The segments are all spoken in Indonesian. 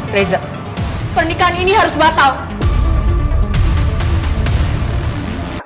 Reza, pernikahan ini harus batal.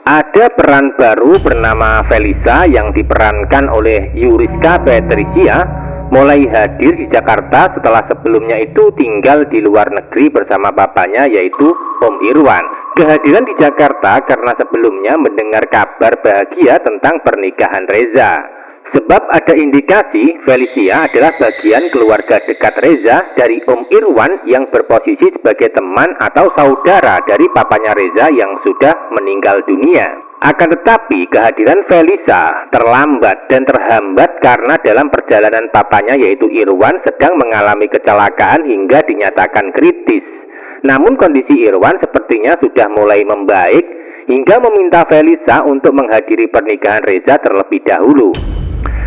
Ada peran baru bernama Felisa yang diperankan oleh Yuriska Patricia mulai hadir di Jakarta setelah sebelumnya itu tinggal di luar negeri bersama bapaknya yaitu Om Irwan. Kehadiran di Jakarta karena sebelumnya mendengar kabar bahagia tentang pernikahan Reza. Sebab ada indikasi Felicia adalah bagian keluarga dekat Reza dari Om Irwan yang berposisi sebagai teman atau saudara dari papanya Reza yang sudah meninggal dunia. Akan tetapi kehadiran Felisa terlambat dan terhambat karena dalam perjalanan papanya yaitu Irwan sedang mengalami kecelakaan hingga dinyatakan kritis. Namun kondisi Irwan sepertinya sudah mulai membaik hingga meminta Felisa untuk menghadiri pernikahan Reza terlebih dahulu.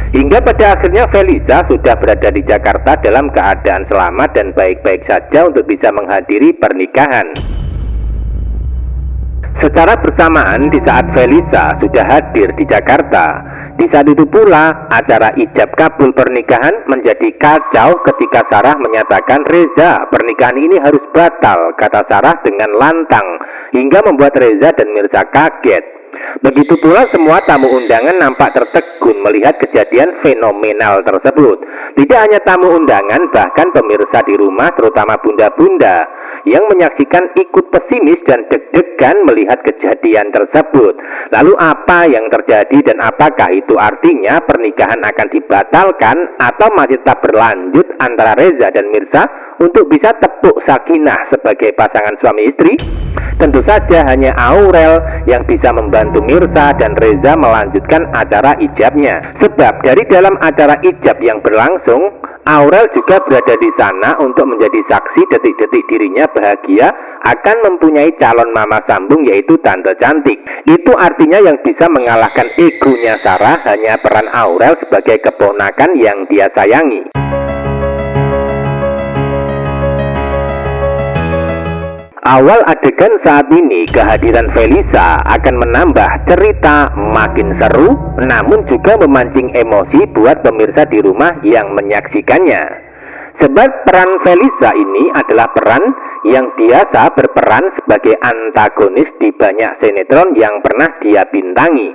Hingga pada akhirnya Felisa sudah berada di Jakarta dalam keadaan selamat dan baik-baik saja untuk bisa menghadiri pernikahan. Secara bersamaan di saat Felisa sudah hadir di Jakarta, di saat itu pula acara ijab kabul pernikahan menjadi kacau ketika Sarah menyatakan Reza, pernikahan ini harus batal, kata Sarah dengan lantang, hingga membuat Reza dan Mirza kaget. Begitu pula semua tamu undangan nampak tertegun melihat kejadian fenomenal tersebut. Tidak hanya tamu undangan, bahkan pemirsa di rumah terutama bunda-bunda yang menyaksikan ikut pesimis dan deg-degan melihat kejadian tersebut. Lalu apa yang terjadi dan apakah itu artinya pernikahan akan dibatalkan atau masih tetap berlanjut antara Reza dan Mirza untuk bisa tepuk sakinah sebagai pasangan suami istri? Tentu saja hanya Aurel yang bisa membantu Mirza dan Reza melanjutkan acara ijabnya. Sebab dari dalam acara ijab yang berlangsung, Aurel juga berada di sana untuk menjadi saksi detik-detik dirinya bahagia akan mempunyai calon mama sambung yaitu tante cantik. Itu artinya yang bisa mengalahkan egonya Sarah hanya peran Aurel sebagai keponakan yang dia sayangi. Awal adegan saat ini kehadiran Felisa akan menambah cerita makin seru, namun juga memancing emosi buat pemirsa di rumah yang menyaksikannya. Sebab peran Felisa ini adalah peran yang biasa berperan sebagai antagonis di banyak sinetron yang pernah dia bintangi.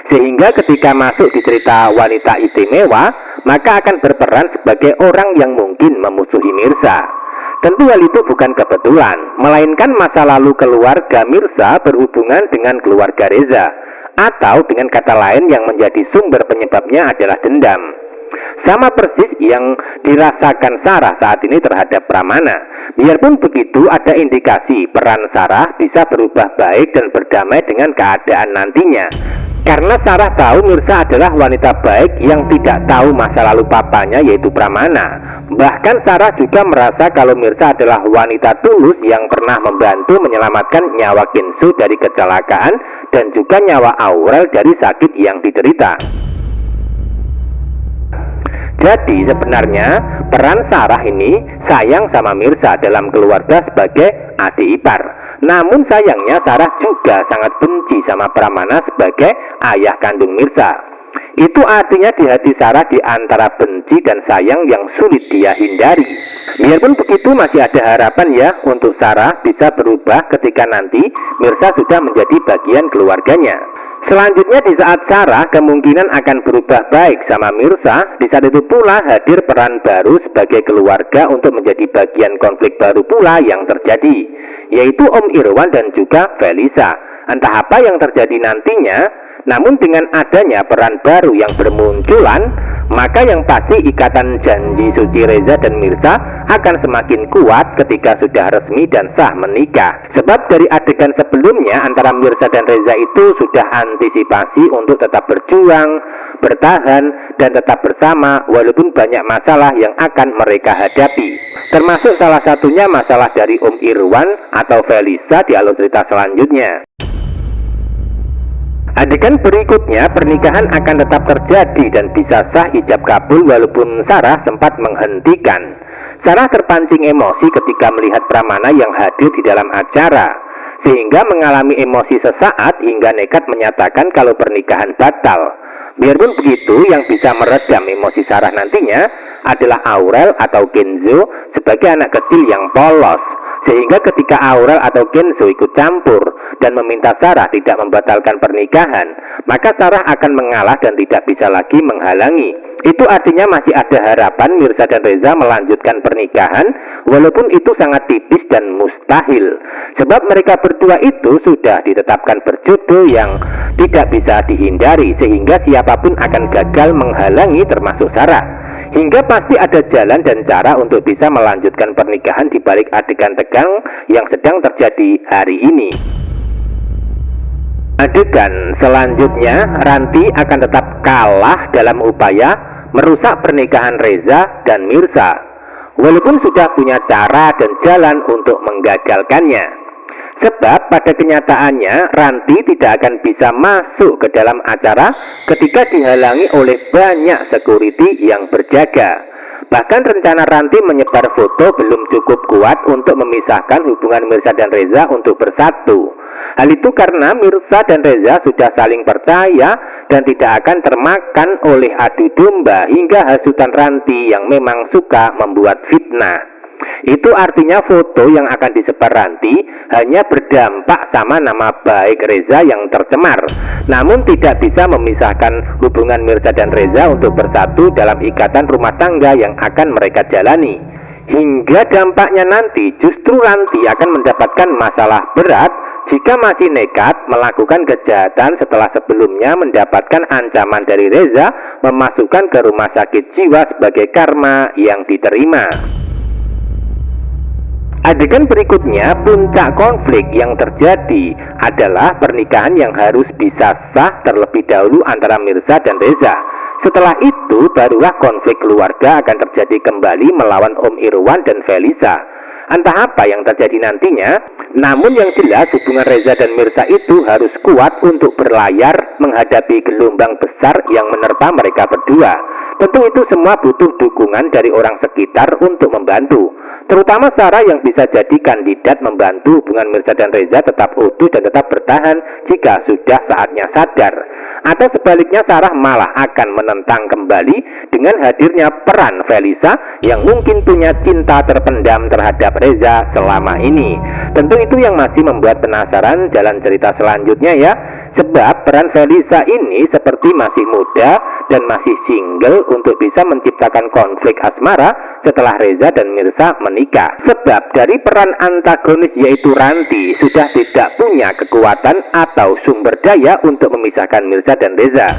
Sehingga ketika masuk di cerita wanita istimewa, maka akan berperan sebagai orang yang mungkin memusuhi Mirza. Tentu hal itu bukan kebetulan, melainkan masa lalu keluarga Mirza berhubungan dengan keluarga Reza, atau dengan kata lain yang menjadi sumber penyebabnya adalah dendam. Sama persis yang dirasakan Sarah saat ini terhadap Pramana. Biarpun begitu, ada indikasi peran Sarah bisa berubah baik dan berdamai dengan keadaan nantinya. Karena Sarah tahu Mirza adalah wanita baik yang tidak tahu masa lalu papanya yaitu Pramana. Bahkan Sarah juga merasa kalau Mirza adalah wanita tulus yang pernah membantu menyelamatkan nyawa Kenzo dari kecelakaan dan juga nyawa Aurel dari sakit yang diderita. Jadi sebenarnya peran Sarah ini sayang sama Mirza dalam keluarga sebagai adik ipar. Namun sayangnya Sarah juga sangat benci sama Pramana sebagai ayah kandung Mirza. Itu artinya di hati Sarah di antara benci dan sayang yang sulit dia hindari. Biarpun begitu masih ada harapan ya untuk Sarah bisa berubah ketika nanti Mirza sudah menjadi bagian keluarganya. Selanjutnya di saat Sarah kemungkinan akan berubah baik sama Mirza, di saat itu pula hadir peran baru sebagai keluarga untuk menjadi bagian konflik baru pula yang terjadi, yaitu Om Irwan dan juga Felisa. Entah apa yang terjadi nantinya, namun dengan adanya peran baru yang bermunculan, maka yang pasti ikatan janji suci Reza dan Mirza akan semakin kuat ketika sudah resmi dan sah menikah. Sebab dari adegan sebelumnya antara Mirza dan Reza itu sudah antisipasi untuk tetap berjuang, bertahan, dan tetap bersama walaupun banyak masalah yang akan mereka hadapi. Termasuk salah satunya masalah dari Om Irwan atau Felisa di alur cerita selanjutnya. Adegan berikutnya pernikahan akan tetap terjadi dan bisa sah ijab kabul walaupun Sarah sempat menghentikan. Sarah terpancing emosi ketika melihat Pramana yang hadir di dalam acara, sehingga mengalami emosi sesaat hingga nekat menyatakan kalau pernikahan batal. Biarpun begitu, yang bisa meredam emosi Sarah nantinya adalah Aurel atau Kenzo sebagai anak kecil yang polos. Sehingga ketika Aurel atau Kenzo ikut campur dan meminta Sarah tidak membatalkan pernikahan, maka Sarah akan mengalah dan tidak bisa lagi menghalangi. Itu artinya masih ada harapan Mirza dan Reza melanjutkan pernikahan, walaupun itu sangat tipis dan mustahil. Sebab mereka berdua itu sudah ditetapkan berjodoh yang tidak bisa dihindari, sehingga siapapun akan gagal menghalangi termasuk Sarah. Hingga pasti ada jalan dan cara untuk bisa melanjutkan pernikahan di balik adegan tegang yang sedang terjadi hari ini. Adegan selanjutnya, Ranti akan tetap kalah dalam upaya merusak pernikahan Reza dan Mirza, walaupun sudah punya cara dan jalan untuk menggagalkannya. Sebab pada kenyataannya Ranti tidak akan bisa masuk ke dalam acara ketika dihalangi oleh banyak security yang berjaga. Bahkan rencana Ranti menyebar foto belum cukup kuat untuk memisahkan hubungan Mirza dan Reza untuk bersatu. Hal itu karena Mirza dan Reza sudah saling percaya dan tidak akan termakan oleh adu domba hingga hasutan Ranti yang memang suka membuat fitnah. Itu artinya foto yang akan disebar Ranti hanya berdampak sama nama baik Reza yang tercemar, namun tidak bisa memisahkan hubungan Mirza dan Reza untuk bersatu dalam ikatan rumah tangga yang akan mereka jalani. Hingga dampaknya nanti justru Ranti akan mendapatkan masalah berat jika masih nekat melakukan kejahatan setelah sebelumnya mendapatkan ancaman dari Reza memasukkan ke rumah sakit jiwa sebagai karma yang diterima. Adegan berikutnya, puncak konflik yang terjadi adalah pernikahan yang harus bisa sah terlebih dahulu antara Mirza dan Reza. Setelah itu, barulah konflik keluarga akan terjadi kembali melawan Om Irwan dan Felisa. Entah apa yang terjadi nantinya, namun yang jelas hubungan Reza dan Mirza itu harus kuat untuk berlayar menghadapi gelombang besar yang menerpa mereka berdua. Tentu itu semua butuh dukungan dari orang sekitar untuk membantu, terutama Sarah yang bisa jadi kandidat membantu hubungan Mirza dan Reza tetap utuh dan tetap bertahan jika sudah saatnya sadar. Atau sebaliknya Sarah malah akan menentang kembali dengan hadirnya peran Felisa yang mungkin punya cinta terpendam terhadap Reza selama ini. Tentu itu yang masih membuat penasaran jalan cerita selanjutnya ya. Sebab peran Felisa ini seperti masih muda dan masih single untuk bisa menciptakan konflik asmara setelah Reza dan Mirza menikah. Sebab dari peran antagonis yaitu Ranti sudah tidak punya kekuatan atau sumber daya untuk memisahkan Mirza dan Reza.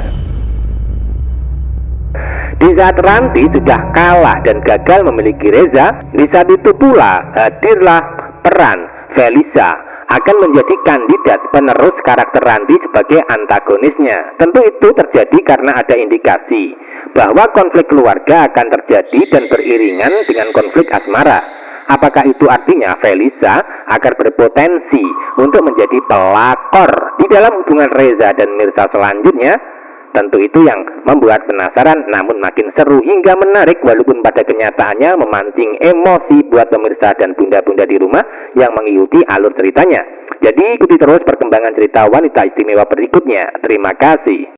Di saat Ranti sudah kalah dan gagal memiliki Reza, di saat itu pula hadirlah peran Felisa akan menjadi kandidat penerus karakter Ranti sebagai antagonisnya. Tentu itu terjadi karena ada indikasi bahwa konflik keluarga akan terjadi dan beriringan dengan konflik asmara. Apakah itu artinya Felisa akan berpotensi untuk menjadi pelakor di dalam hubungan Reza dan Mirza selanjutnya? Tentu itu yang membuat penasaran namun makin seru hingga menarik, walaupun pada kenyataannya memancing emosi buat pemirsa dan bunda-bunda di rumah yang mengikuti alur ceritanya. Jadi ikuti terus perkembangan cerita wanita istimewa berikutnya. Terima kasih.